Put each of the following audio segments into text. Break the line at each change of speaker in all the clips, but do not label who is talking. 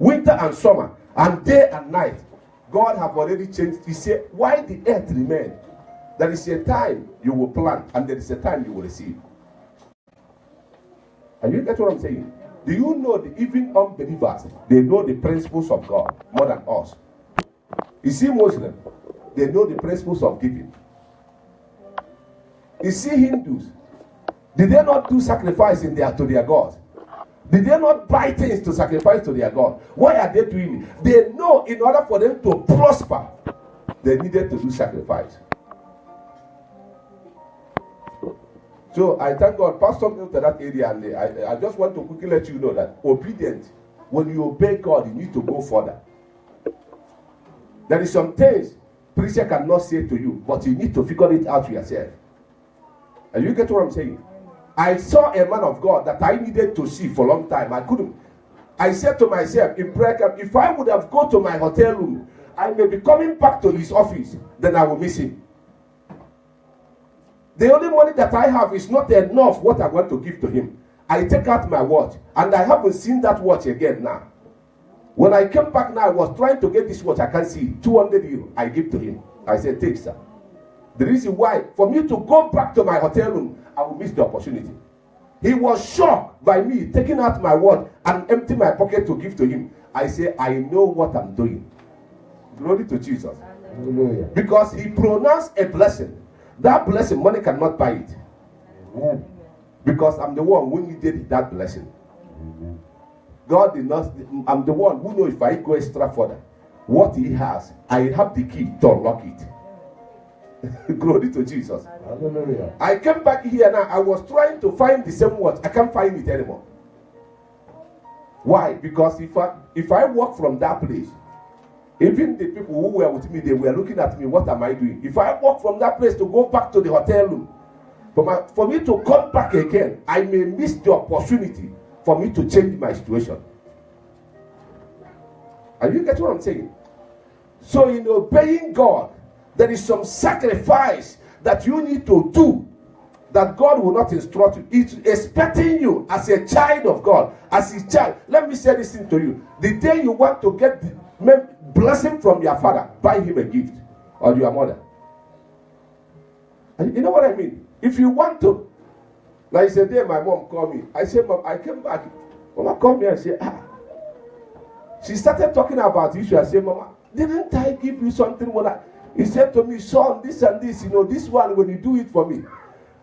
winter and summer, and day and night. God have already changed. He said, why the earth remain? There is a time you will plant, and there is a time you will receive. And you get what I'm saying? Do you know that even unbelievers, they know the principles of God more than us? You see Muslims, they know the principles of giving. You see Hindus, did they not do sacrifice to their gods? Did they not buy things to sacrifice to their God? Why are they doing it? They know in order for them to prosper, they needed to do sacrifice. So I thank God, Pastor moved to that area, and I just want to quickly let you know that obedience, when you obey God, you need to go further. There is some things preacher cannot say to you, but you need to figure it out yourself. And you get what I'm saying? I saw a man of God that I needed to see for a long time. I couldn't. I said to myself in prayer camp, if I would have gone to my hotel room, I may be coming back to his office, then I will miss him. The only money that I have is not enough what I want to give to him. I take out my watch, and I haven't seen that watch again now. When I came back now, I was trying to get this watch. I can't see it. 200 euro. I give to him. I said, take, sir. The reason why, for me to go back to my hotel room, I will miss the opportunity. He was shocked by me taking out my watch and empty my pocket to give to him. I say, I know what I'm doing. Glory to Jesus. Hallelujah. Because he pronounced a blessing. That blessing, money cannot buy it. Amen. Because I'm the one who needed that blessing. Amen. God did not. I'm the one who knows if I go extra further, what he has, I have the key to unlock it. Glory to Jesus. Hallelujah. I came back here now. I was trying to find the same watch. I can't find it anymore. Why? Because if I walk from that place, even the people who were with me, they were looking at me, what am I doing? If I walk from that place to go back to the hotel room, for me to come back again, I may miss the opportunity for me to change my situation. Are you getting what I'm saying? So in obeying God, there is some sacrifice that you need to do that God will not instruct you. It's expecting you as a child of God, as a child. Let me say this thing to you. The day you want to get the blessing from your father, buy him a gift, or your mother. And you know what I mean? If you want to, like the day my mom called me, I said, Mom, I came back. Mama called me and said, She started talking about issue. I said, Mama, didn't I give you something when he said to me, son, this and this, this one, when you do it for me.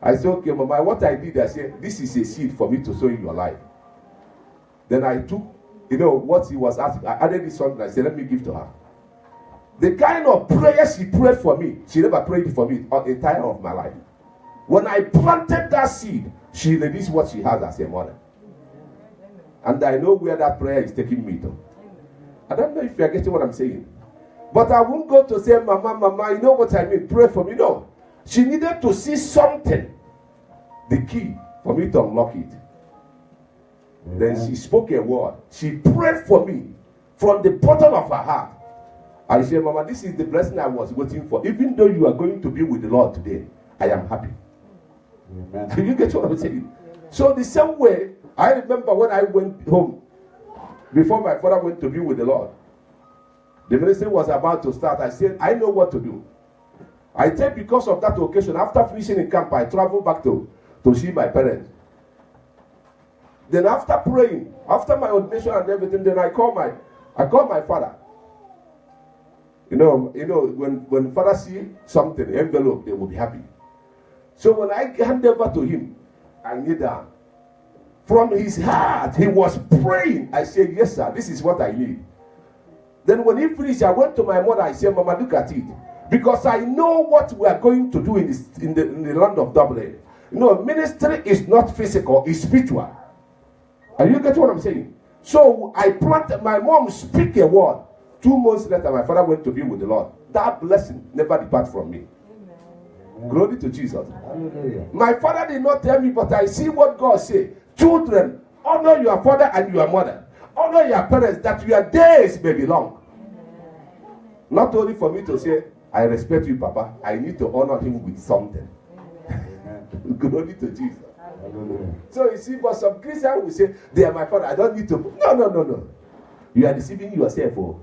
I said, okay, Mama, what I did, I said, this is a seed for me to sow in your life. Then I took, what he was asking, I added this something, I said, let me give to her. The kind of prayer she prayed for me, she never prayed it for me on the entire of my life. When I planted that seed, she released what she has as a mother. And I know where that prayer is taking me to. I don't know if you're getting what I'm saying. But I won't go to say, Mama, you know what I mean? Pray for me. No. She needed to see something. The key for me to unlock it. Mm-hmm. Then she spoke a word. She prayed for me from the bottom of her heart. I said, Mama, this is the blessing I was waiting for. Even though you are going to be with the Lord today, I am happy. Amen. Do you get what I'm saying? Amen. So the same way, I remember when I went home, before my father went to be with the Lord, the ministry was about to start. I said, I know what to do. I think because of that occasion, after finishing in camp, I traveled back to see my parents. Then after praying, after my ordination and everything, then I called my father. When father see something, envelope, they will be happy. So when I hand over to him, I kneel down. From his heart, he was praying. I said, yes, sir, this is what I need. Then when he finished, I went to my mother. I said, Mama, look at it. Because I know what we are going to do in the land of Dublin. Ministry is not physical, it's spiritual. Are you getting what I'm saying? So I planted, my mom speak a word. 2 months later, my father went to be with the Lord. That blessing never depart from me. Amen. Glory to Jesus. Hallelujah. My father did not tell me, but I see what God said. Children, honor your father and your mother. Honor your parents, that your days may be long. Not only for me to say, I respect you, Papa. I need to honor him with something. Glory to Jesus. Hallelujah. So you see, but some Christians will say, they are my father. I don't need to. No. You are deceiving yourself. Oh.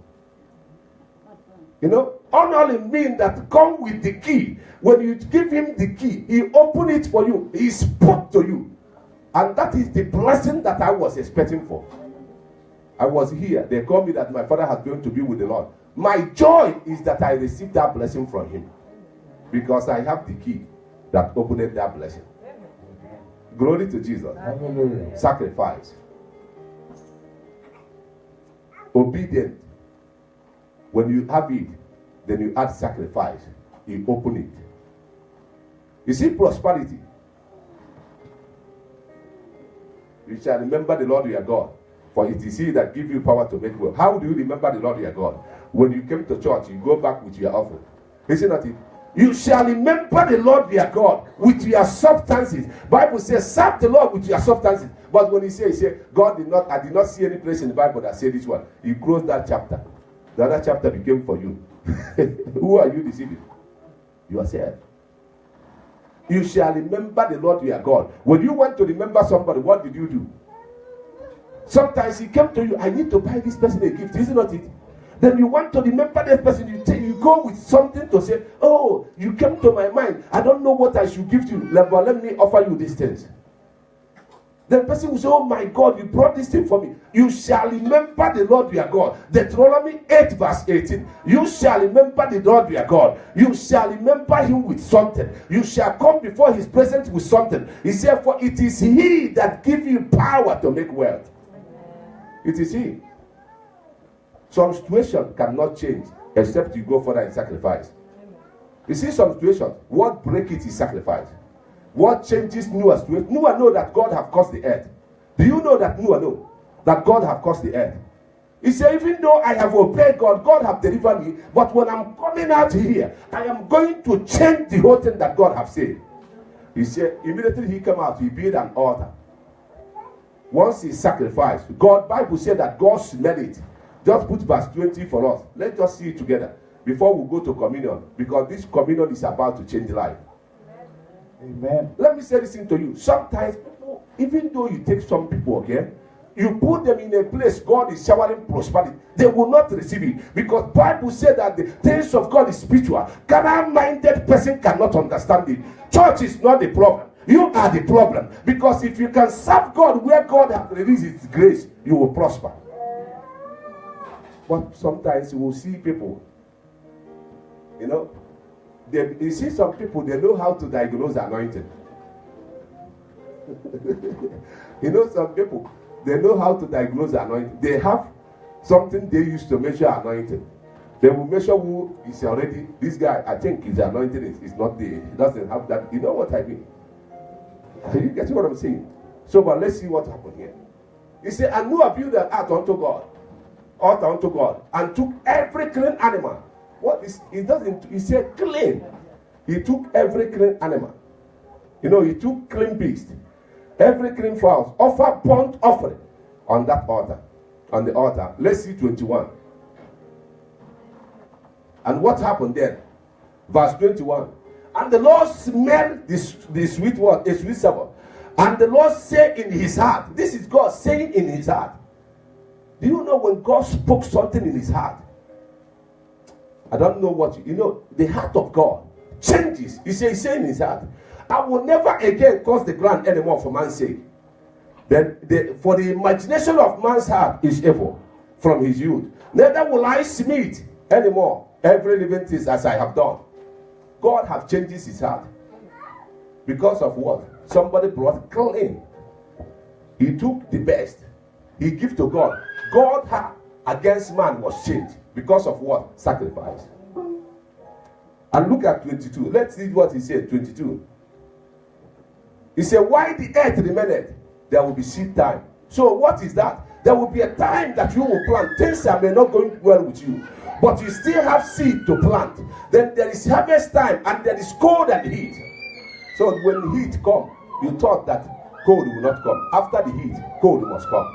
You know, honor means that come with the key. When you give him the key, he opened it for you. He spoke to you. And that is the blessing that I was expecting for. I was here. They called me that my father has going to be with the Lord. My joy is that I received that blessing from him. Because I have the key that opened that blessing. Glory to Jesus. Hallelujah. Sacrifice. Obedient. When you have it, then you add sacrifice. You open it. You see prosperity. You shall remember the Lord your God. For it is he that gives you power to make wealth. How do you remember the Lord your God? When you came to church, you go back with your offering. Isn't that it? You shall remember the Lord your God with your substances. Bible says, serve the Lord with your substances. But when he says, God did not, I did not see any place in the Bible that said this one. He closed that chapter. The other chapter became for you. Who are you deceiving? Yourself. You shall remember the Lord your God. When you want to remember somebody, what did you do? Sometimes he came to you, I need to buy this person a gift. Isn't that it? Then you want to remember that person. You go with something to say, oh, you came to my mind. I don't know what I should give to you. But let me offer you these things. The person will say, oh my God, you brought this thing for me. You shall remember the Lord your God. Deuteronomy 8 verse 18. You shall remember the Lord your God. You shall remember him with something. You shall come before his presence with something. He said, for it is he that gives you power to make wealth. It is he. Some situation cannot change except you go further in sacrifice. You see some situations, what break it is sacrifice. What changes Noah's situation? Noah know that God have caused the earth. Do you know that Noah know that God have caused the earth? He said, even though I have obeyed God, God have delivered me, but when I'm coming out here, I am going to change the whole thing that God have said. He said, immediately he came out, he built an altar. Once he sacrificed, God, Bible said that God smelled it. Just put verse 20 for us. Let's just see it together before we go to communion, because this communion is about to change life. Amen. Let me say this thing to you. Sometimes people, even though you take some people, okay, you put them in a place God is showering prosperity, they will not receive it, because Bible said that the things of God is spiritual. Carnal-minded person cannot understand it. Church is not the problem. You are the problem, because if you can serve God where God has released his grace, you will prosper. But sometimes you will see people, you know, you see some people, they know how to diagnose anointing. You know, some people, they know how to diagnose anointing. They have something they use to measure anointing. They will measure who is already, this guy, I think his anointing is not there. He doesn't have that. You know what I mean? Are you getting what I'm saying? So, but let's see what happened here. He said, and Noah built an altar unto God, and took every clean animal. What is, he doesn't, he said clean. He took every clean animal. You know, he took clean beast, every clean fowls, offer burnt offering on that altar, on the altar. Let's see 21. And what happened then? Verse 21. And the Lord smelled the sweet word, a sweet savour. And the Lord said in his heart, this is God saying in his heart. Do you know when God spoke something in his heart? I don't know what you know. The heart of God changes. He's saying in his heart, I will never again curse the ground anymore for man's sake. For the imagination of man's heart is evil from his youth. Neither will I smite anymore every living thing as I have done. God have changed his heart. Because of what? Somebody brought clean. He took the best. He gave to God. God against man was changed. Because of what? Sacrifice. And look at 22. Let's see what he said. 22. He said, why the earth remained, there will be seed time. So what is that? There will be a time that you will plant. Things that may not going well with you, but you still have seed to plant. Then there is harvest time, and there is cold and heat. So when heat comes, you thought that cold will not come. After the heat, cold must come.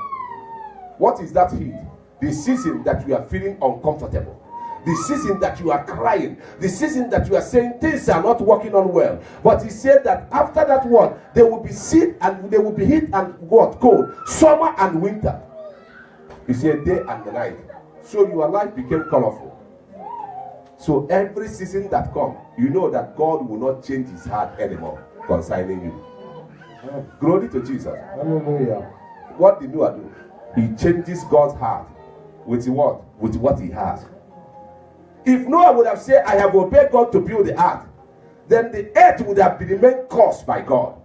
What is that heat? The season that you are feeling uncomfortable. The season that you are crying. The season that you are saying things are not working on well. But he said that after that word, there will be seed and there will be heat and what? Cold. Summer and winter. He said day and the night. So your life became colorful. So every season that comes, you know that God will not change his heart anymore concerning you. Glory to Jesus.
Hallelujah.
What did Noah do? He changes God's heart with what? With what he has. If Noah would have said, I have obeyed God to build the ark, then the earth would have remained cursed by God.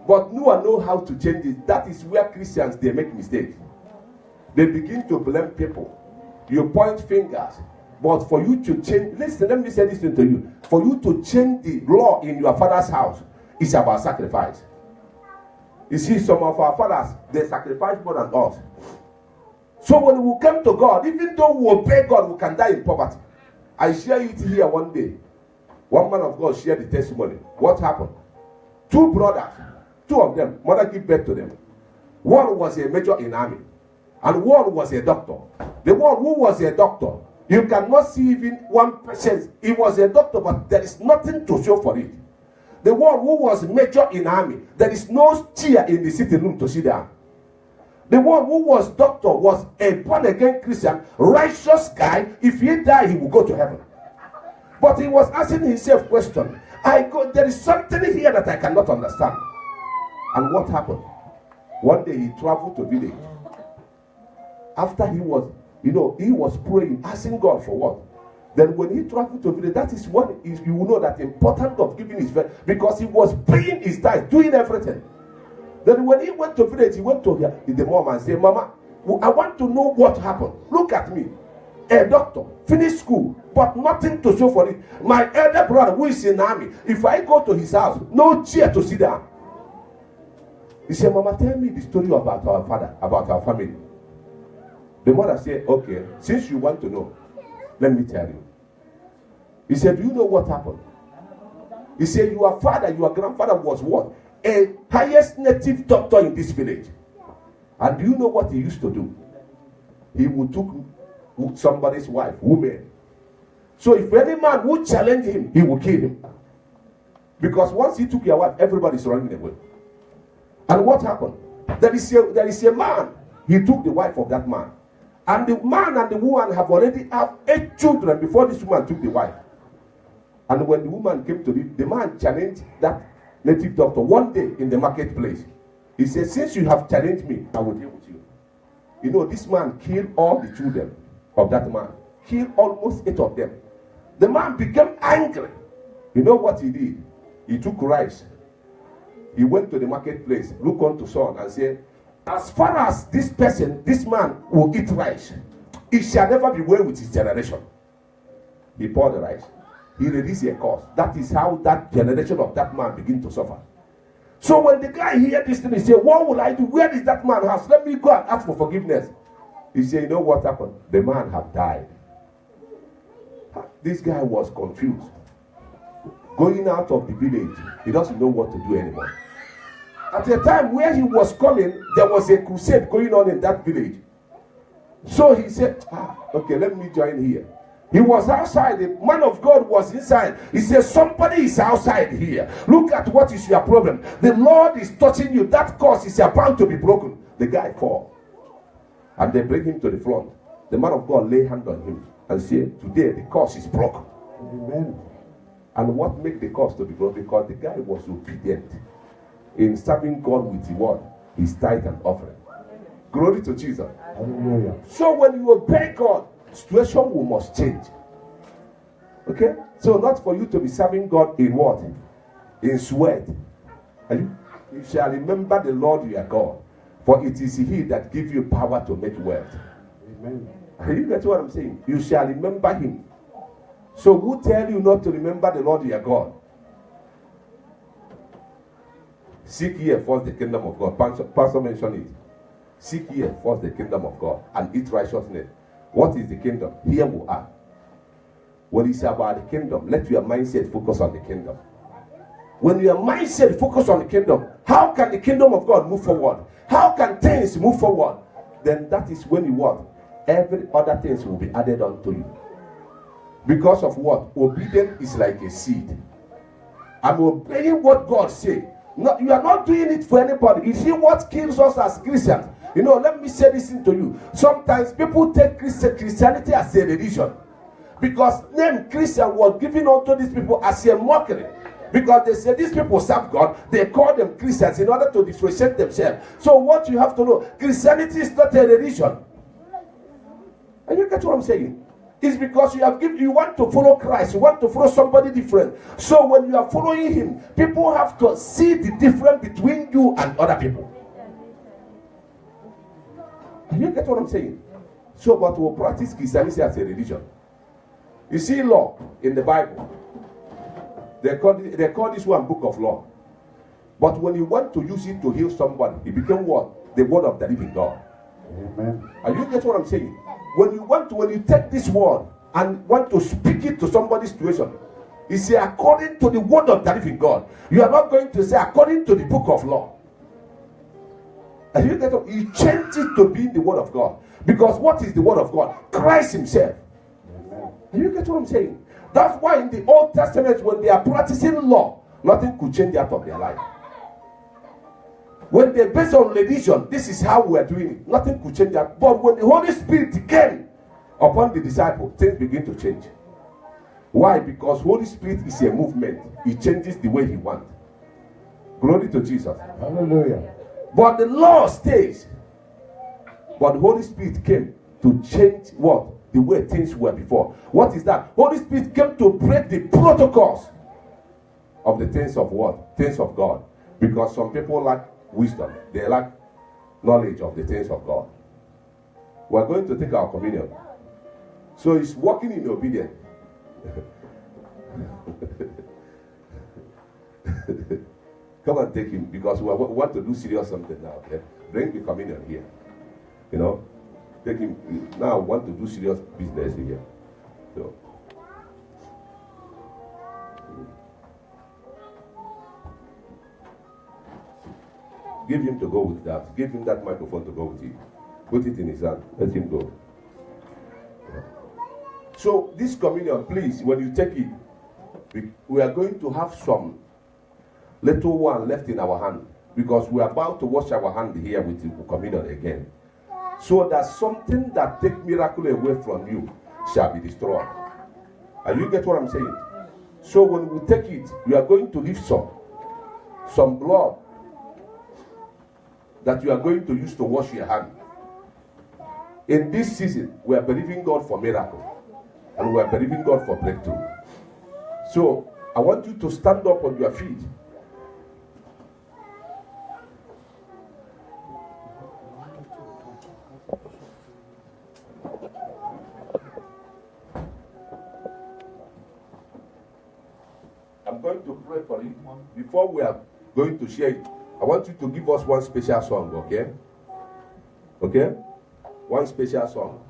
But Noah knows how to change it. That is where Christians, they make mistakes. They begin to blame people. You point fingers. But for you to change, listen, let me say this to you. For you to change the law in your father's house, it's about sacrifice. You see, some of our fathers, they sacrifice more than us. So when we come to God, even though we obey God, we can die in poverty. I share it here one day. One man of God shared the testimony. What happened? Two brothers, two of them, mother gave birth to them. One was a major in army, and one was a doctor. The one who was a doctor, you cannot see even one patient. He was a doctor, but there is nothing to show for it. The one who was major in army, there is no chair in the sitting room to sit down. The one who was doctor was a born-again Christian, righteous guy. If he die, he will go to heaven. But he was asking himself question. There is something here that I cannot understand. And what happened? One day he traveled to village. After he was praying, asking God for what? Then when he traveled to village, that is what you will know that the importance of giving his faith, because he was paying his tithe, doing everything. Then when he went to village, he went to the mom and said, Mama, I want to know what happened. Look at me. A doctor, finished school, but nothing to show for it. My elder brother who is in the army, if I go to his house, no chair to sit down. He said, Mama, tell me the story about our father, about our family. The mother said, okay, since you want to know, let me tell you. He said, do you know what happened? He said, your father, your grandfather was what? A highest native doctor in this village. And do you know what he used to do? He would take somebody's wife, woman. So if any man would challenge him, he would kill him. Because once he took your wife, everybody's running away. And what happened? There is a man. He took the wife of that man. And the man and the woman have already have 8 children before this woman took the wife. And when the woman came to the man challenged that native doctor one day in the marketplace. He said, since you have challenged me, I will deal with you. You know, this man killed all the children of that man. Killed almost 8 of them. The man became angry. You know what he did? He took rice. He went to the marketplace, looked unto sun and said, as far as this man will eat rice, it shall never be well with his generation. He poured the rice. He released a curse. That is how that generation of that man began to suffer. So when the guy heard this thing, he said, what will I do? Where is that man's house? Let me go and ask for forgiveness. He said, you know what happened? The man have died. This guy was confused. Going out of the village, he doesn't know what to do anymore. At the time where he was coming, there was a crusade going on in that village. So he said, okay, let me join here. He was outside. The man of God was inside. He said, somebody is outside here. Look at what is your problem. The Lord is touching you. That curse is about to be broken. The guy fell. And they bring him to the front. The man of God lay hand on him and said, today the curse is broken.
Amen.
And what made the curse to be broken? Because the guy was obedient in serving God with the word, his tithe and offering. Glory to Jesus.
Hallelujah.
So when you obey God, situation will must change. Okay? So not for you to be serving God in what? In sweat. You shall remember the Lord your God, for it is he that gives you power to make wealth.
Amen.
You get what I'm saying? You shall remember him. So who tell you not to remember the Lord your God? Seek ye first the kingdom of God. Pastor mentioned it. Seek ye first the kingdom of God and eat righteousness. What is the kingdom? Here we are. When it's about the kingdom, let your mindset focus on the kingdom. When your mindset focus on the kingdom, how can the kingdom of God move forward? How can things move forward? Then that is when you what? Every other things will be added on to you. Because of what? Obedience is like a seed. I'm obeying what God said. No, you are not doing it for anybody. You see what kills us as Christians? You know, let me say this to you. Sometimes people take Christianity as a religion. Because name Christian was given unto these people as a mockery. Because they say these people serve God, they call them Christians in order to differentiate themselves. So what you have to know, Christianity is not a religion. And you get what I'm saying? It's because you want to follow Christ, you want to follow somebody different. So when you are following him, people have to see the difference between you and other people. And you get what I'm saying? So but we'll practice Christianity as a religion. You see law in the Bible. They call this one book of law. But when you want to use it to heal somebody, it became what? The word of the living God.
Amen.
And you get what I'm saying? When you take this word and want to speak it to somebody's situation, you say according to the word of the living God. You are not going to say according to the book of law. And you get what? You change it to be the word of God. Because what is the word of God? Christ himself.
Amen.
And you get what I'm saying? That's why in the Old Testament, when they are practicing law, nothing could change out of their life. When they based on religion, this is how we are doing it. Nothing could change that. But when the Holy Spirit came upon the disciples, things begin to change. Why? Because Holy Spirit is a movement. He changes the way he wants. Glory to Jesus.
Hallelujah.
But the law stays. But the Holy Spirit came to change what? The way things were before. What is that? Holy Spirit came to break the protocols of the things of what? Things of God. Because some people lack wisdom. They lack knowledge of the things of God. We are going to take our communion. So it's walking in obedience. Come and take him, because we want to do serious something now. Okay? Bring the communion here. You know, take him. Now we want to do serious business here. So. Give him to go with that. Give him that microphone to go with it. Put it in his hand. Let him go. Yeah. So this communion, please, when you take it, we are going to have some little one left in our hand, because we are about to wash our hand here with the communion again. So that something that takes miracle away from you shall be destroyed. And you get what I'm saying? So when we take it, we are going to leave some blood that you are going to use to wash your hand. In this season, we are believing God for miracle, and we are believing God for breakthrough. So I want you to stand up on your feet. I'm going to pray for you. Before we are going to share it, I want you to give us one special song, okay? Okay? One special song.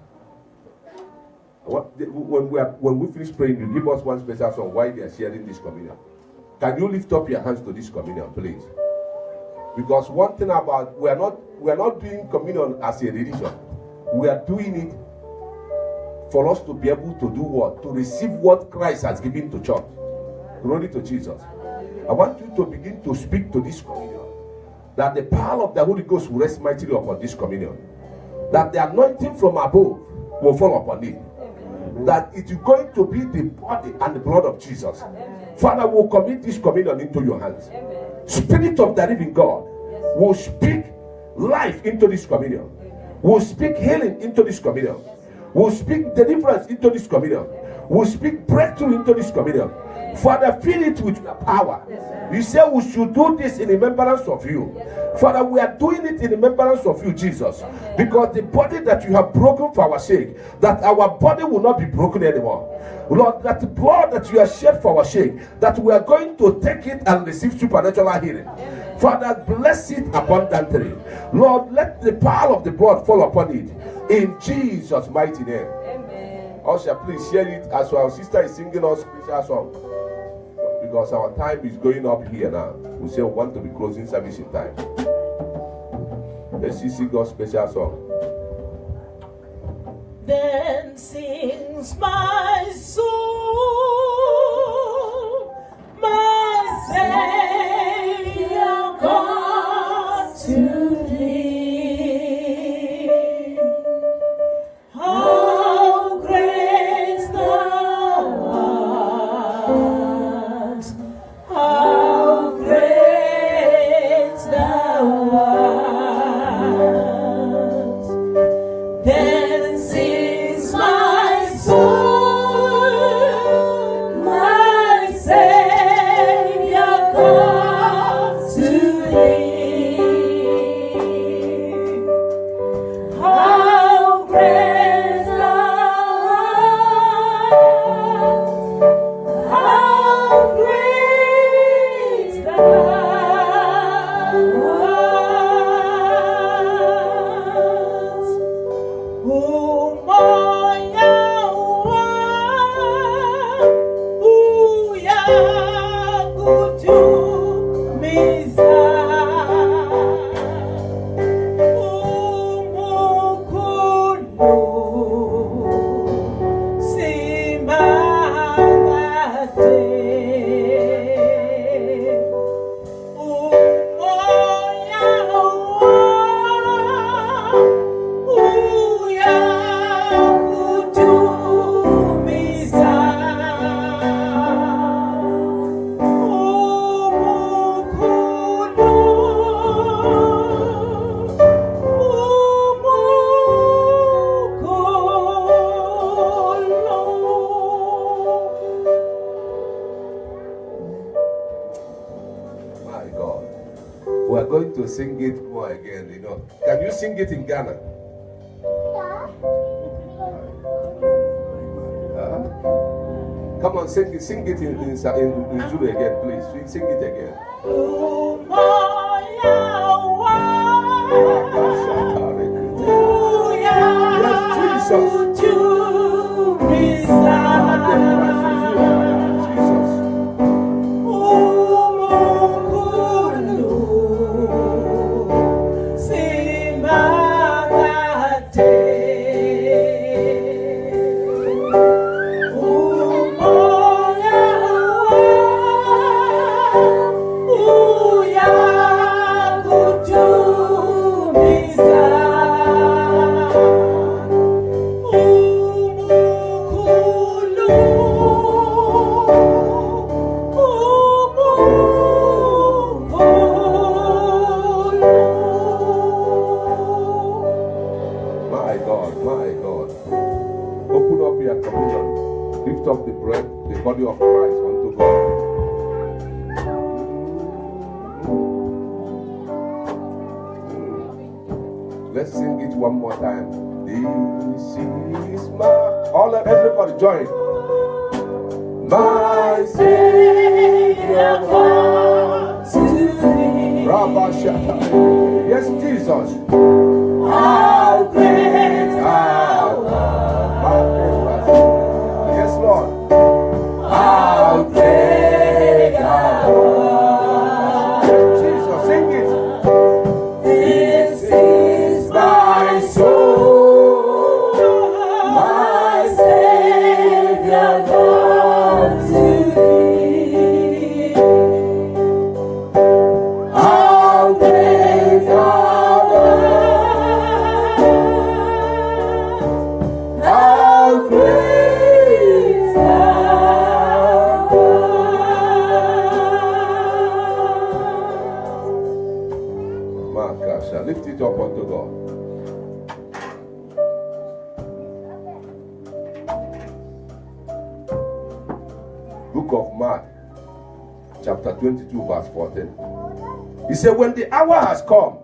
When we finish praying, you give us one special song while they are sharing this communion. Can you lift up your hands to this communion, please? Because one thing about, we are not doing communion as a religion. We are doing it for us to be able to do what? To receive what Christ has given to church. Glory to Jesus. I want you to begin to speak to this communion, that the power of the Holy Ghost will rest mightily upon this communion, that the anointing from above will fall upon it. Amen. That it is going to be the body and the blood of Jesus. Amen. Father, we'll commit this communion into your hands. Amen. Spirit of the living God, yes, will speak life into this communion. Amen. Will speak healing into this communion. Yes. Will speak deliverance into this communion. Yes. Will speak breakthrough into this communion. Yes. Father, fill it with your power. Yes. You say we should do this in remembrance of you. Yes. Father, we are doing it in remembrance of you, Jesus. Amen. Because the body that you have broken for our sake, that our body will not be broken anymore. Yes. Lord, that the blood that you have shed for our sake, that we are going to take it and receive supernatural healing. Amen. Father, bless it abundantly. Lord, let the power of the blood fall upon it. Yes. In Jesus' mighty name. Amen. Usher, please share it as our sister is singing us special song. Because our time is going up here now. We say we want to be closing service in time. Let's sing God's special song.
Then sings my soul, my Savior God to thee.
going to sing it more again, you know. Can you sing it in Ghana? Come on, sing it in Zulu again, please. Sing it again. Yes, body of Christ unto God. Let's sing it one more time. This is everybody join. My Savior comes to me. Yes, Jesus.
How great thou art.
Yes, Lord.
How great thou art.
Jesus, sing it.
This is my soul, my Savior comes to thee. How great thou art. How great thou art.
Makasha, lift it up unto God. Book of Mark, chapter 22, verse 14. He said, when the hour has come,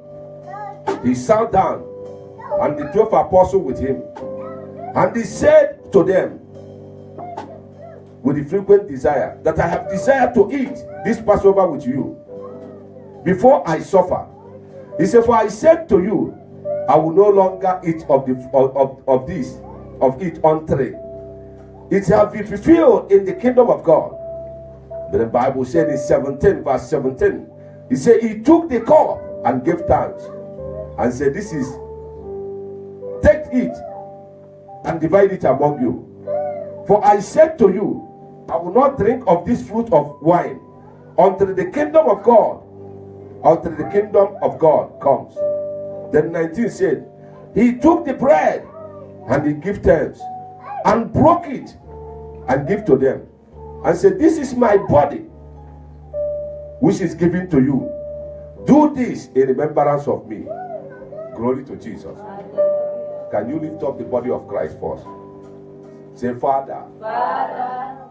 he sat down, and the 12 apostles with him. And he said to them, with the frequent desire, that I have desired to eat this Passover with you before I suffer. He said, for I said to you, I will no longer eat of it until it shall be fulfilled in the kingdom of God. But the Bible said in 17, verse 17, he said, he took the cup and gave thanks and said, this is, take it and divide it among you. For I said to you, I will not drink of this fruit of wine until the kingdom of God comes. Then 19 said, he took the bread and he gave thanks and broke it and gave to them and said, this is my body which is given to you. Do this in remembrance of me. Glory to Jesus. Can you lift up the body of Christ first? Say, Father,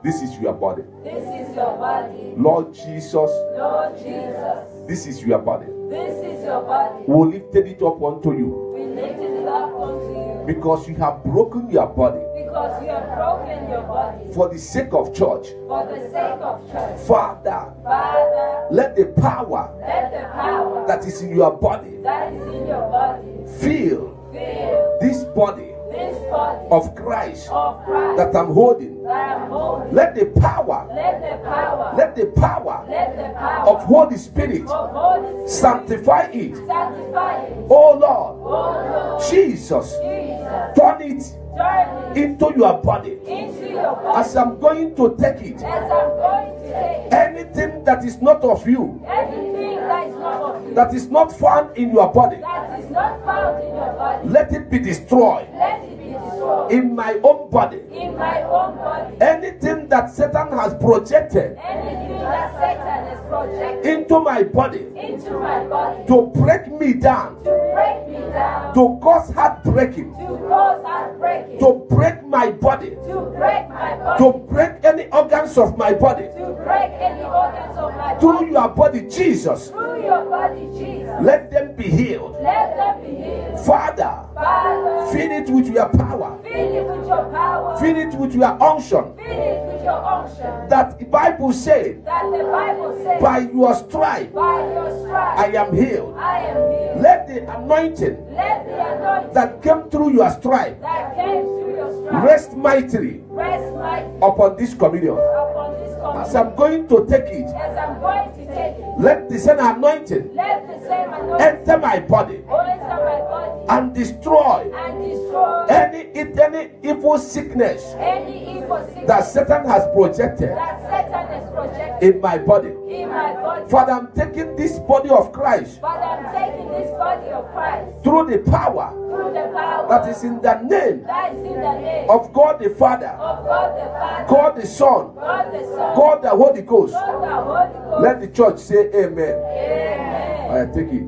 this is your body.
This is your body.
Lord Jesus,
Lord Jesus,
this is your body.
this is your body.
We lifted it up unto you
We lifted it up unto you
because you have broken your body
because you have broken your body
for the sake of church.
for the sake of church.
Father,
Father,
let the power
let the power
that is in your body
that is in your body
fill
fill
this body
this body
of Christ
of Christ
that I'm holding.
that I'm holding.
Let the power,
Let the power,
let the power
let the power
of Holy Spirit
of Holy Spirit
sanctify it.
sanctify it.
Oh Lord,
Oh Lord,
Jesus,
Jesus,
turn it
turn it
into your body.
into your body.
As I'm going to take it,
As I'm going to take
anything that is not of you,
anything that is not of you,
that is not found in your body,
that is not found in your body,
let it be destroyed
let it be destroyed
in my own body.
in my own body.
Anything that Satan has projected
Anything that Satan has projected
into my body
into my body
to break me down,
to break me down,
to cause heartbreaking,
to cause heartbreaking,
to break my body,
to break my body,
to break any organs of my body,
to break any organs of my
through
body,
your body, Jesus.
through your body, Jesus.
Let them be healed.
Let them be healed.
Father,
Father,
fill it with your power.
fill it with your power.
Fill it with your unction.
Fill it with your unction.
That the Bible said,
That the Bible says,
by your stripe
by your stripes,
I am healed.
I am healed.
Let the anointing
Let the anointing
that came through your stripe
that came through your stripes
rest mightily
rest mighty
upon this communion.
upon this
As
communion.
I'm going to take it,
As I'm going to take it,
let the same anointing
let the same anointing
enter my body
go into my body
and destroy
and destroy
any evil sickness
any evil sickness
that Satan has projected
that Satan has projected
in my body.
in my body.
Father, I'm taking this body of Christ
But I'm taking this body of Christ
through the power
through the power
that is in the name
that is in the name
of God the Father,
of God the Father,
God the Son,
God the Son,
God the Holy Ghost.
God the Holy Ghost.
Let the church say amen.
Amen.
I take it.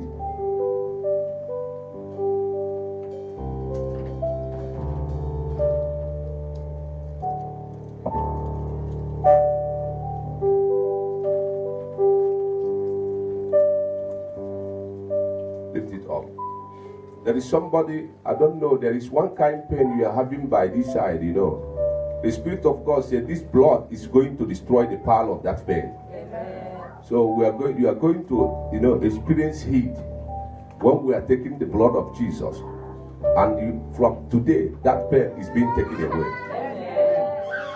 Lift it up. There is somebody, I don't know, there is one kind pain you are having by this side, you know. The Spirit of God said this blood is going to destroy the power of that pain.
Amen.
So you are going to, you know, experience heat when we are taking the blood of Jesus. And from today, that pain is being taken away.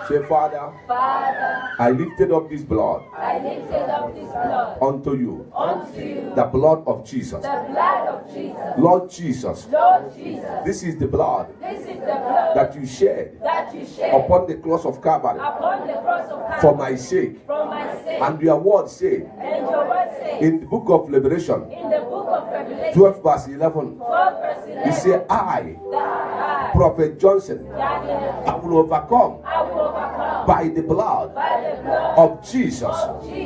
Say, Father,
Father,
I lifted up this blood
I lifted up this blood
unto you,
unto you,
the blood of Jesus.
the blood of Jesus.
Lord Jesus,
Lord Jesus,
this is the blood
this is the blood
that you shed
that you shed
upon the cross of Calvary
upon the cross of Calvary
for my sake.
for my sake.
And your word said
And your word says
in the book of Revelation
in the book of Revelation
12 verse 11,
12 verse 11,
you say, I,
that
Prophet Johnson,
Daniel,
I will overcome
I will overcome
by the blood
by the blood
of Jesus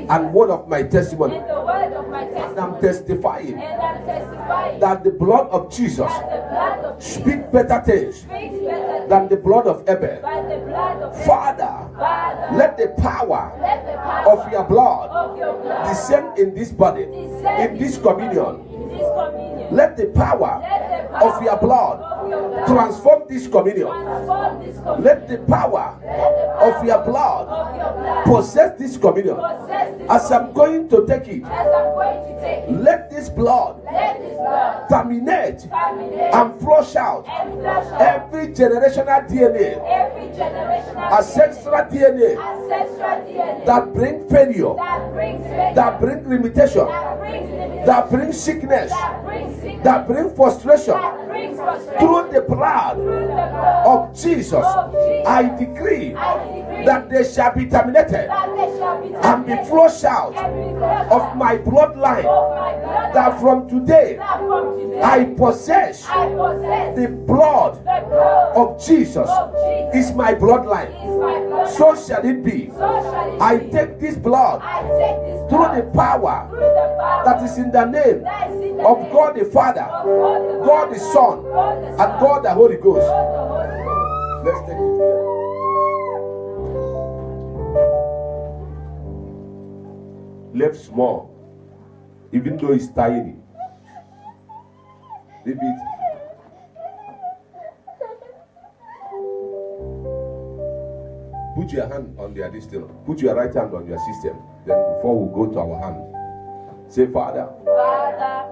and word of my testimony.
and the word of my
And I'm
testimony.
testifying
And I'm testifying
that the blood of Jesus
that the blood of Jesus
speaks better things
speaks better
than the blood of Abel.
by the blood of
Father,
Father,
let the power
let the power
of your blood
of your blood
descend in this body, in this communion.
in this communion.
Let the power
Let the power
of your blood
of your blood
transform this communion.
transform this communion.
Let the power
Let the power
of your blood
of your blood
possess this communion.
possess this
As I'm going to take it,
as I'm going to take it.
let this blood
Let this blood
terminate
terminate
and flush out
and flush out
every generational DNA,
every generational
ancestral DNA
ancestral DNA
that bring failure,
that brings failure,
that bring limitation,
that brings limitation,
that bring sickness,
that brings sickness,
that bring frustration.
that brings frustration.
Through the blood
Through the blood
of Jesus,
of Jesus,
I decree
I decree
that they shall be terminated
that they shall be
and be
terminated
flushed out
and be flushed
of
out
my bloodline.
of my blood.
That from today
That from today
I possess
I possess
the blood
the blood
of Jesus.
of Jesus
Is my bloodline.
is my blood.
So shall it be.
So shall it
I
be.
take this blood
I take this
through
blood
the power
through the power
that is in the name
that is in the
of
name
God the
of
Father,
God the
God the
Father,
Son,
God the
and
Son,
God the Holy Ghost.
God the Holy Ghost.
Let's take it together. Left small, even though it's tiny. Leave it. Put your hand on their system. Put your right hand on your system. Then before we go to our hand, say, Father,
Father,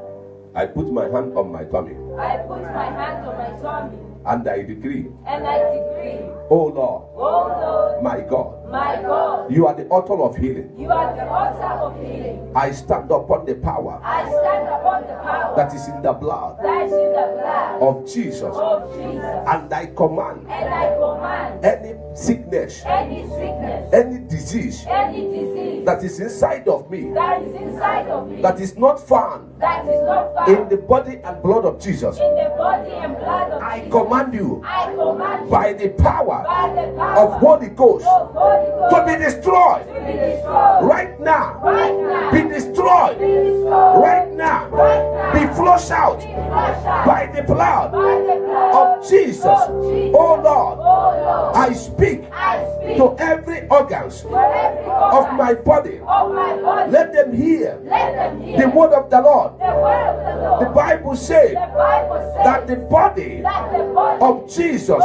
I put my hand on my tummy,
I put my hand on my tummy
and I decree,
and I decree,
oh Lord,
oh Lord,
my God,
my God,
you are the author of healing.
you are the author of healing.
I stand upon the power
I stand upon the power
that is in the blood
that is in the blood
of Jesus,
of Jesus,
and I command
and I command
any sickness,
any sickness,
any disease
any disease
that is inside of me,
that is inside of me,
that is not found
that is not
in
found
the body and blood of Jesus,
in the body and blood of
I
Jesus.
command you
I command you
by the power
by the power
of Holy Ghost
of Holy Ghost
to be destroyed
to be destroyed
right now.
right now.
Be destroyed
Be destroyed
right now.
right now.
Be flushed out
Be flushed out
by the blood
by the blood
of Jesus.
of Jesus.
Oh Lord,
Oh Lord,
I speak
I speak
to every organs
to every
of
organ
my body.
of my body.
Let them hear
Let them hear
the word of the Lord.
the word of the Lord.
The Bible says
The Bible says
that the body
that the body
of Jesus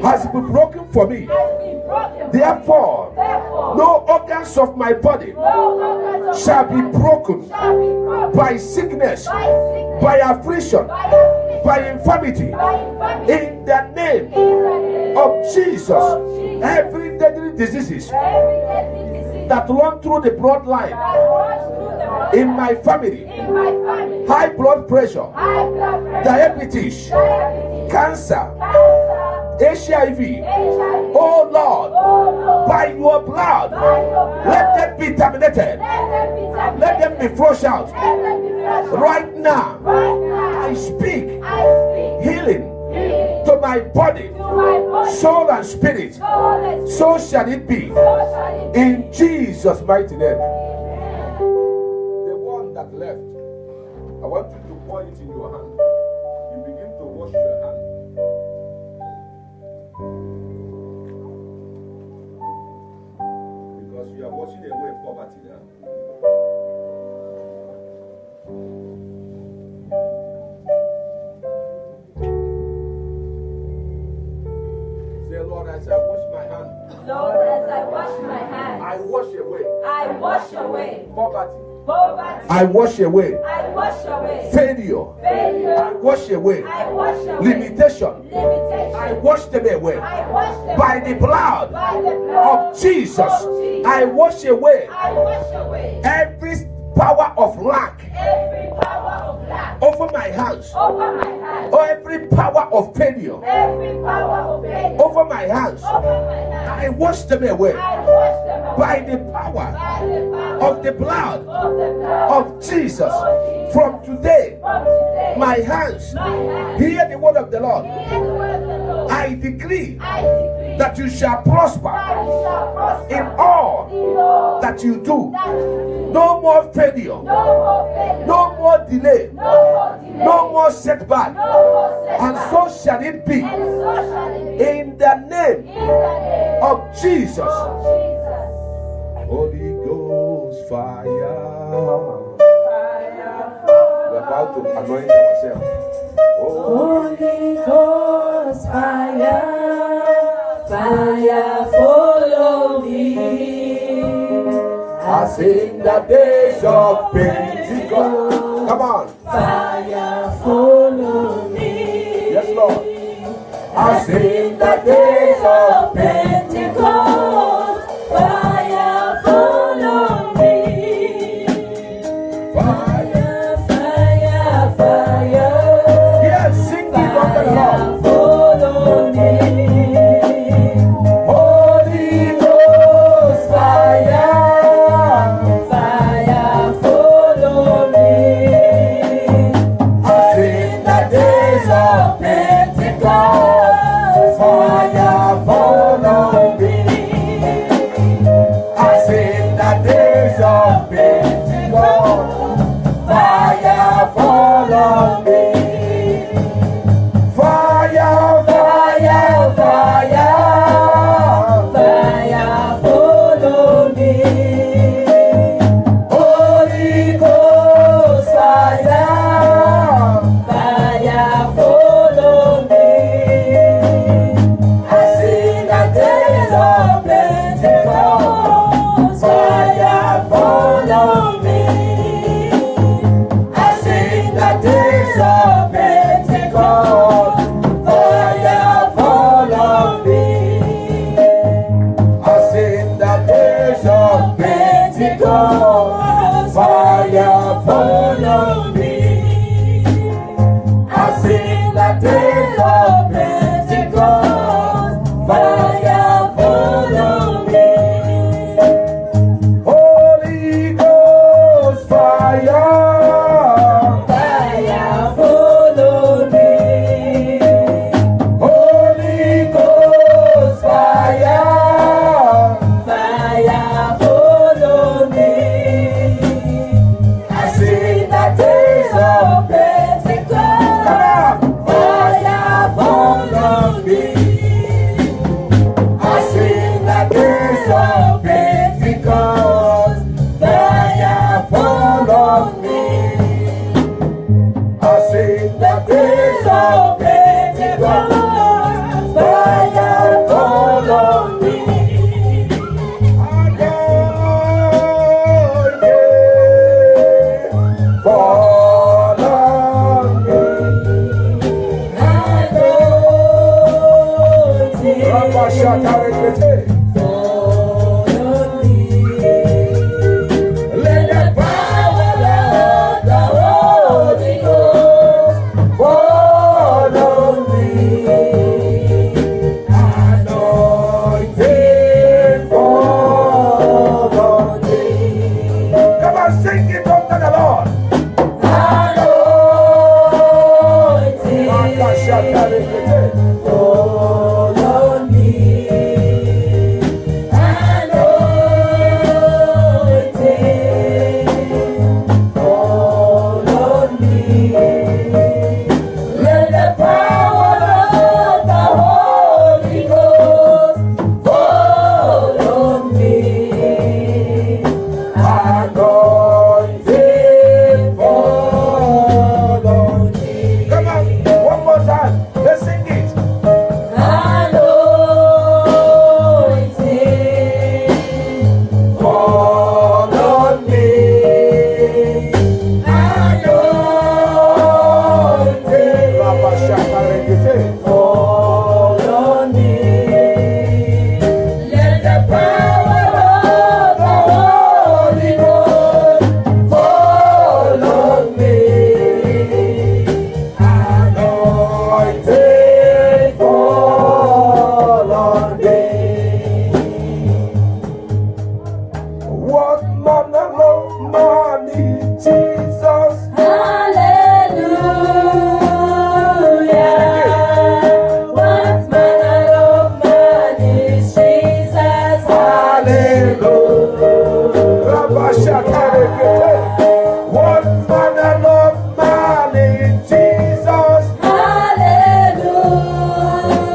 has been broken for me.
has been broken.
Therefore,
Therefore,
no organs of my body
no organs of
shall
my
be
body
broken
shall be broken
by sickness,
by sickness,
by affliction,
by affliction,
by infirmity.
by infirmity.
In the name
In the name
of Jesus,
of Jesus.
every deadly diseases
Every deadly disease
that run through the bloodline
that runs through the body
in my family,
in my family,
high blood pressure,
high blood pressure,
diabetes,
diabetes,
cancer,
cancer,
HIV,
HIV.
oh Lord,
Oh Lord,
by your blood,
by your blood,
let them be terminated.
let them be terminated.
Let them be flushed out.
Let them be flushed out.
Right now,
Right now,
I speak
I speak
healing
healing
to my body,
to my body,
soul, and spirit.
soul, and spirit.
So shall it be.
So shall it be.
In Jesus' mighty name.
Amen.
The one that left, I want you to pour it in your hand. You begin to wash your hand. Because you are washing away poverty now. Say, Lord, as I wash my hand,
Lord, as I wash my hands,
I wash away
I wash away
poverty.
poverty.
I wash away
I wash away
failure. I
failure.
wash away
I wash away
limitation.
limitation.
I wash them away
I wash them
by the blood
by the blood
of Jesus.
of Jesus.
I wash away
I wash away
every power of lack
every power of lack
over my hands,
over my hands,
or every power of failure
every power of failure
over my hands.
over my hands.
I wash them away
I wash them away
by the power
by the power
of the blood
of the blood
of Jesus. From today,
from today.
my hands
My hands
hear the word of the Lord.
hear the word of the Lord.
I decree
I decree
that you shall prosper
that you shall prosper
in all
in all
that you do.
that you do.
No more failure,
No more failure.
no more delay,
No more delay.
no more setback.
No more
And
setback.
so shall it be
And so shall it be.
in the name
In the name
of Jesus.
of Jesus.
Holy Ghost fire.
Fire fall.
We're about to anoint ourselves. Oh,
Holy Ghost fire, fire follow me.
as in the days of Pentecost. Come on.
Fire follow me.
Yes, Lord. As in the
The
days
days
of
of Pentecost, fire follow me.
Fire.
Fire, fire,
Yes, sing it unto the Lord.
fire follow me.
Holy Ghost fire.
Fire follow me.
As in the days of
Pentecost,
fire follow
Follow me. Let the power of the Holy Ghost follow me. Anointing follow me.
Come on, sing it unto the Lord.
Anointing follow me. Anointing follow me. Let the power of the Holy Ghost follow me. Anointing follow me.
Come on, one more time. Let's sing it.
Anointing follow me. Anointing follow me. Let the power of the Holy Ghost follow me. Anointing follow me.
What manner of man is Jesus?
Hallelujah. What manner of man is Jesus? Hallelujah.
Rabashakarekete. What manner of man is Jesus?
Hallelujah.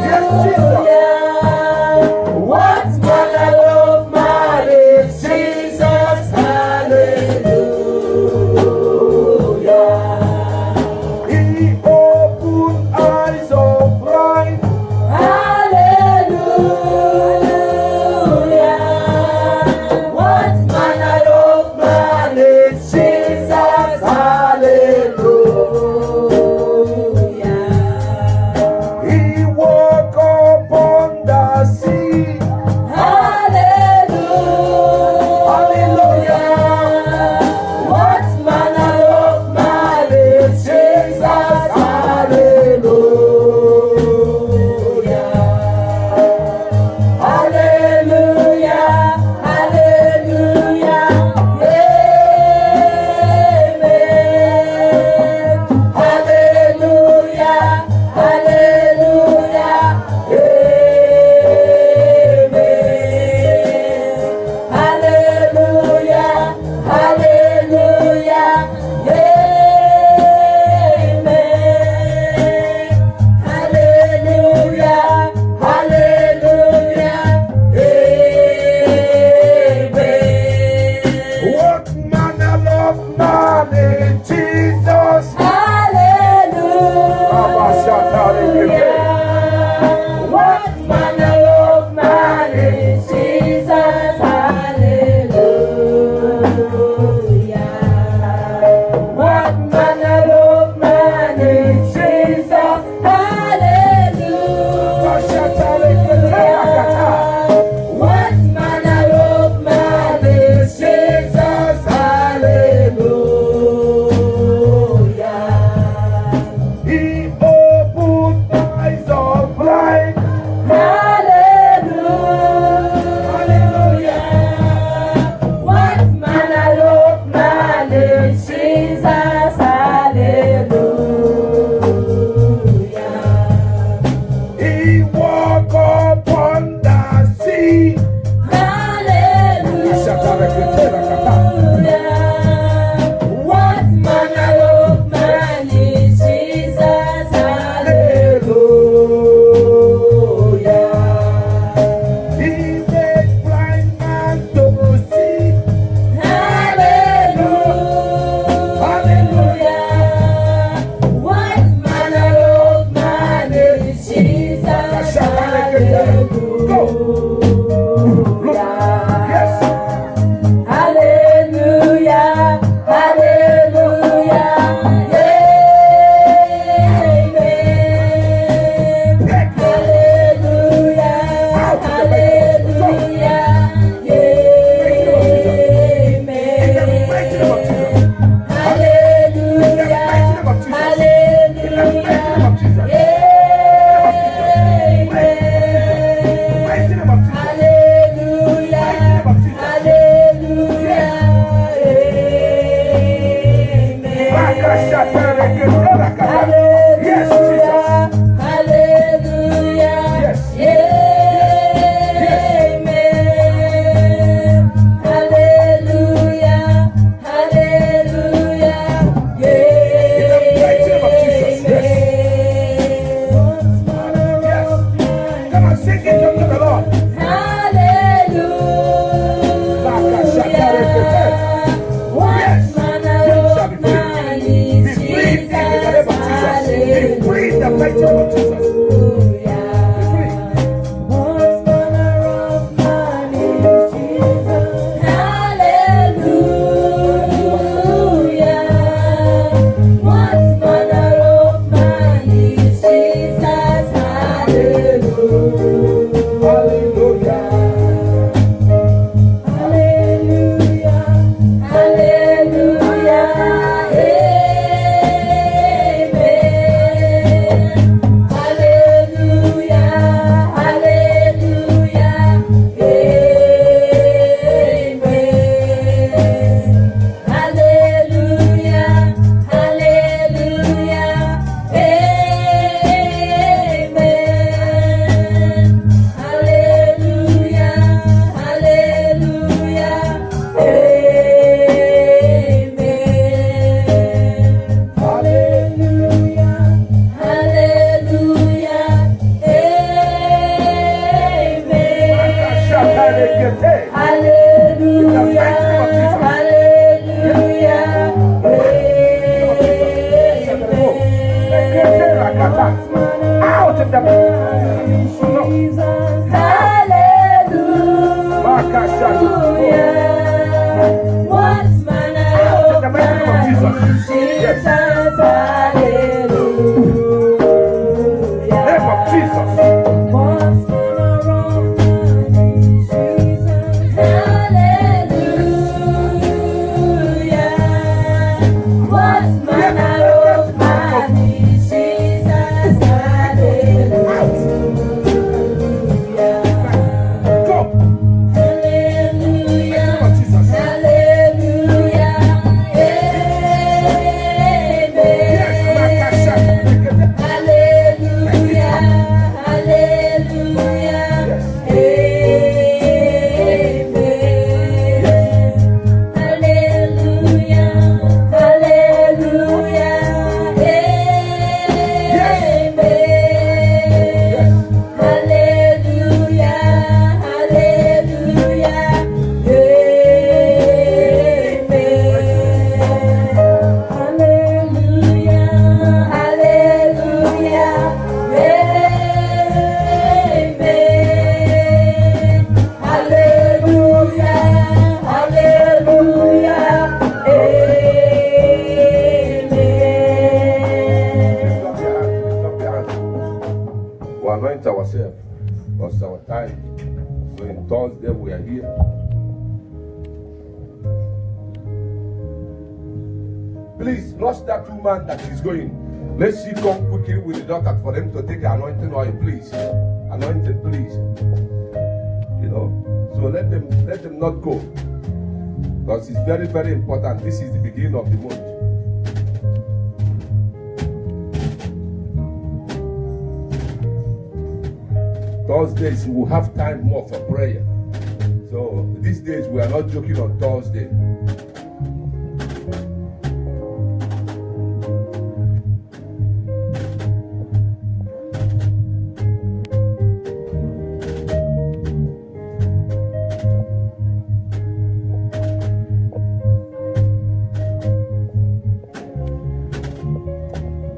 Yes, Jesus.
What manner of man is Jesus? Hallelujah. Hallelujah.
Out in the
What's manner of man is Jesus? Hallelujah.
name of Jesus.
What's manner of man is Jesus? Hallelujah. What's manner of man is Jesus? Hallelujah.
Go.
Hallelujah.
Name of Jesus.
Hallelujah.
Yes,
Amen.
Makasha.
Hallelujah. Hallelujah. Amen. Hallelujah. Hallelujah. Amen. Hallelujah. Hallelujah.
Lift up your hands. Lift up your hands. We anoint ourselves. Because our time. So in Thursday we are here. Please, rush that woman that is going. Let she come quickly with the doctor for them to take anointing oil, please. Anointing, please. You know. So let them not go. Because it's very, very important. This is the beginning of the month. Thursdays we will have time more for prayer. So these days we are not joking on Thursday.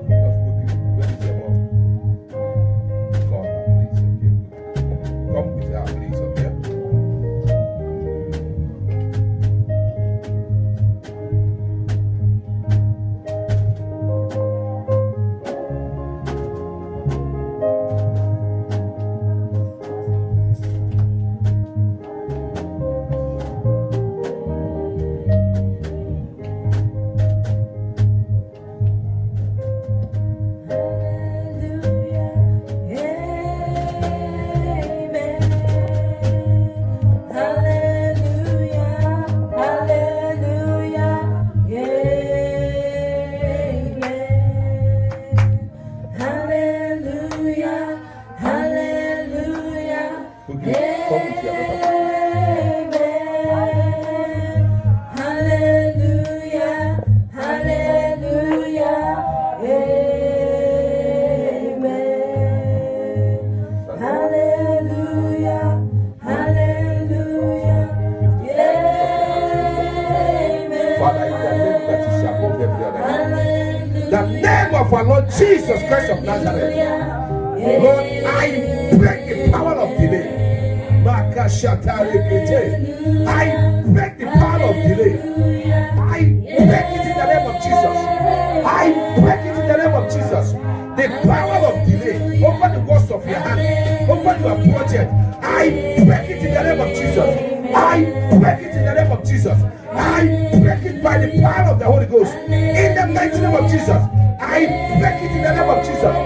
Just quickly, where is your mom? Call her, please, okay? Come with her, please, okay? Quickly, come with your daughter. Father, in the name that is above every other name. The name of our Lord Jesus Christ of Nazareth. Lord, I break the power of delay. I break the power of delay. I break it in the name of Jesus. I break it in the name of Jesus. The power of delay over the works of your hand, over your project. I break it in the name of Jesus. I break it in the name of Jesus. I break it by the power of the Holy Ghost. In the mighty name of Jesus. I break it in the name of Jesus.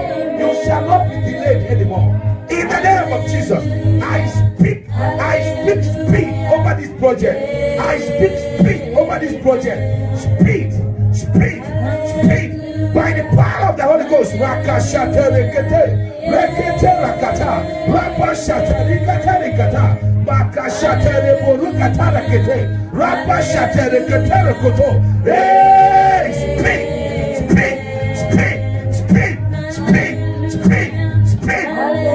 You shall not be delayed anymore. In the name of Jesus. I speak speed over this project. I speak speed over this project. Speed. By the power of the Holy Ghost. Rakashata rekete. Rekete rakata. Rapashata rikata rikata. Bakashata reborukata rakete. Rapashata rekete rekoto. Hey, speed.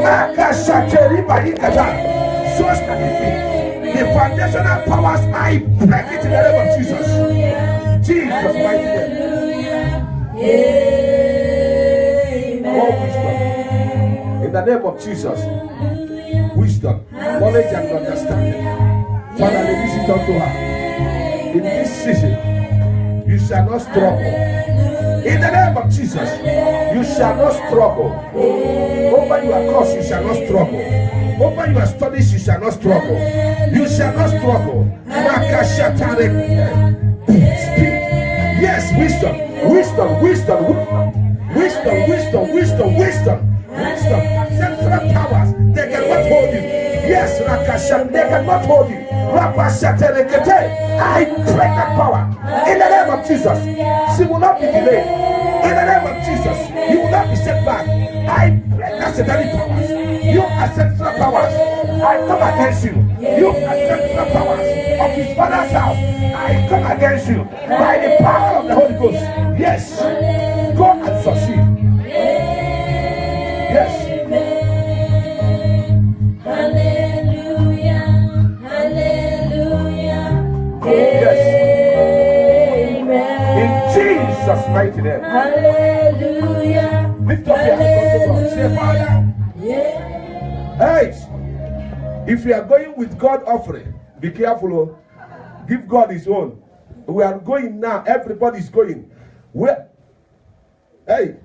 Makashata ribarikata. So shall it be. The foundational powers, I break it in the name of Jesus. Jesus' mighty name. More wisdom. In the name of Jesus. Wisdom, knowledge, and understanding. Father, release it unto her. In this season, you shall not struggle. In the name of Jesus, you shall not struggle. Over your course, you shall not struggle. Over your studies, you shall not struggle. You shall not struggle. Speak. Yes, wisdom. Ancestral powers, they cannot hold you. Yes, Rakashan, they cannot hold you. I break that power in the name of Jesus. She will not be delayed. In the name of Jesus, you will not be set back. I break that satanic powers. You ancestral powers, I come against you. You ancestral powers of his father's house, I come against you by the power of the Holy Ghost. Yes, go and succeed. Yes. Yes. In Jesus' mighty name.
Hallelujah.
Lift up your hands unto God. Say, Father. Hey, if you are going with God offering, be careful. Oh. Give God his own. We are going now. Everybody's going. Where? Hey.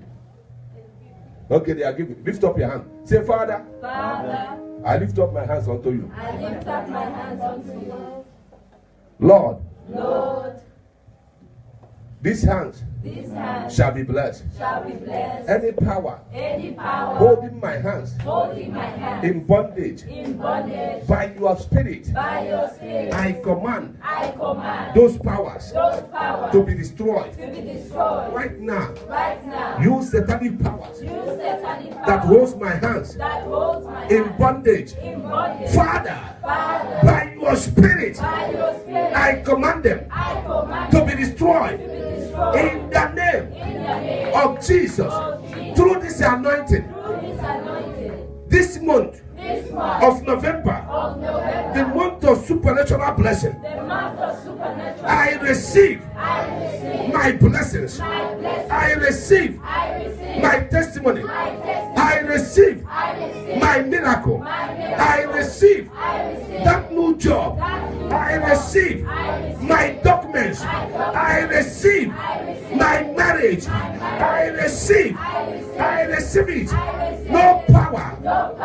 Okay, they are giving. Lift up your hand. Say, Father.
Father,
I lift up my hands unto you.
I lift up my hands unto you.
Lord,
Lord,
these hands
these hands
shall be blessed.
shall be blessed.
Any power
Any power
holding my hands
holding my hands
in bondage
in bondage
by your spirit,
by your spirit,
I command
I command
those powers
those powers
to be destroyed
to be destroyed
right now.
right now.
Use satanic powers
Use satanic power
that holds my hands
that holds my
in
hands
bondage.
in bondage.
Father,
Father,
by your spirit,
by your spirit,
I command them
I command
to be destroyed
to be destroyed
in the name
in the name
of Jesus.
of Jesus.
Through this anointing,
Through this anointing,
this month
this month
of November,
of November,
the month of supernatural blessing,
the month of supernatural,
I receive
I receive
my blessings.
my blessing.
I receive
I receive
my testimony.
my testimony.
I receive
I receive
my miracle.
my miracle.
I receive
I receive
that new job.
that new
I
job.
receive
I receive
my documents. I receive my marriage. I receive. I receive it. No power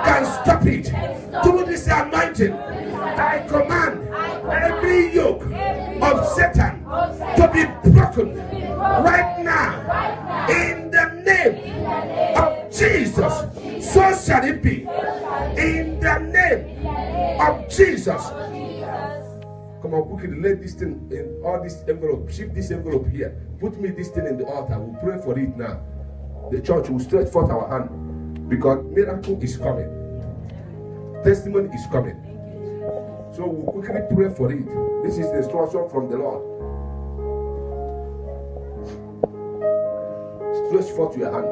can stop it. Through this anointing, I command every yoke of Satan to be broken right now in the name of Jesus. So shall it be in the name of Jesus. Come on, book it. Lay this thing in all this envelope. Shift this envelope here. Put me this thing in the altar. We'll pray for it now. The church will stretch forth our hand because miracle is coming. Testimony is coming. So we'll quickly pray for it. This is the instruction from the Lord. Stretch forth your hand.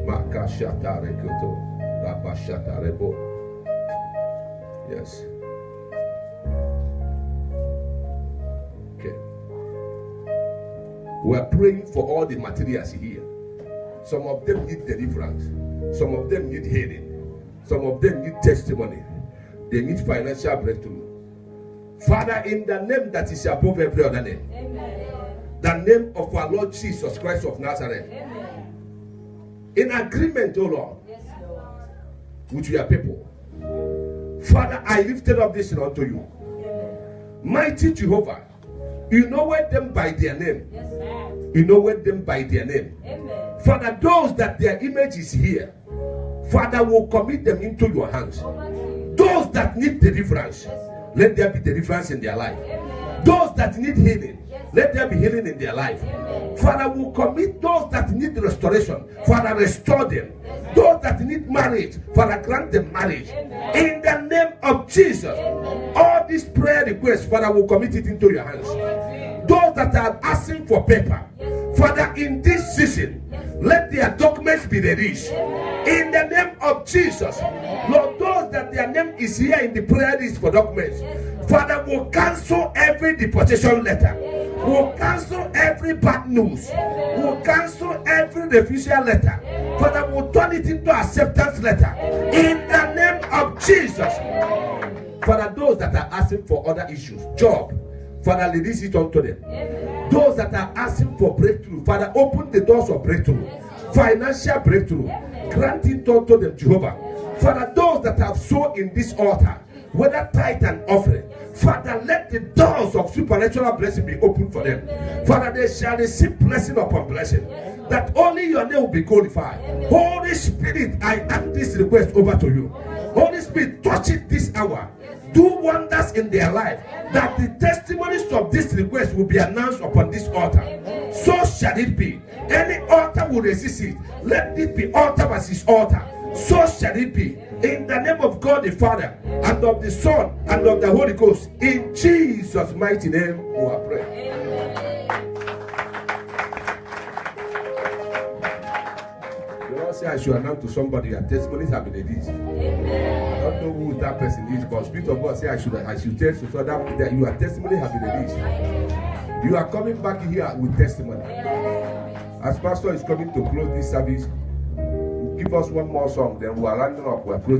Makashata rekoto. Rabashata rebo. Yes. Okay. We are praying for all the materials here. Some of them need deliverance. Some of them need healing. Some of them need testimony. They need financial breakthrough. Father, in the name that is above every other name,
Amen.
the name of our Lord Jesus Christ of Nazareth,
Amen.
in agreement, O Lord,
Yes, Lord.
with your people. Father, I lifted up this unto you.
Amen.
Mighty Jehovah, you know them by their name.
Yes, Lord.
You know them by their name.
Amen.
Father, those that their image is here, Father, will commit them into your hands.
Over to you.
Those that need deliverance, let there be deliverance in their life.
Amen.
Those that need healing, let there be healing in their life.
Amen.
Father, will commit those that need restoration. Father, restore them. Those that need marriage, Father, grant them marriage.
Amen.
In the name of Jesus,
Amen.
all these prayer requests, Father, will commit it into your hands. Those that are asking for paper, Father, in this season, let their documents be released. In the name of Jesus. Lord, those that their name is here in the prayer list for documents, Father, will cancel every deportation letter. Will cancel every bad news. Will cancel every refusal letter. Father, will turn it into acceptance letter. In the name of Jesus. Father, those that are asking for other issues, job, Father, release it unto them. Those that are asking for breakthrough, Father, open the doors of breakthrough. Financial breakthrough. Grant it unto them, Jehovah. Father, those that have sown in this altar, whether tithe and offering, Father, let the doors of supernatural blessing be opened for them. Father, they shall receive blessing upon blessing, that only your name will be glorified. Holy Spirit, I ask this request over to you. Holy Spirit, touch it this hour. Do wonders in their life, that the testimonies of this request will be announced upon this altar. So shall it be. Any altar will resist it. Let it be altar versus altar. So shall it be. In the name of God the Father, and of the Son, and of the Holy Ghost. In Jesus' mighty name we are praying. The Lord said I should announce to somebody that testimonies have been released. I don't know who that person is, but Spirit of God said I should tell you so that your testimony have been released. You are coming back here with testimony. As Pastor is coming to close this service, give us one more song, then we are rounding up. We are closing.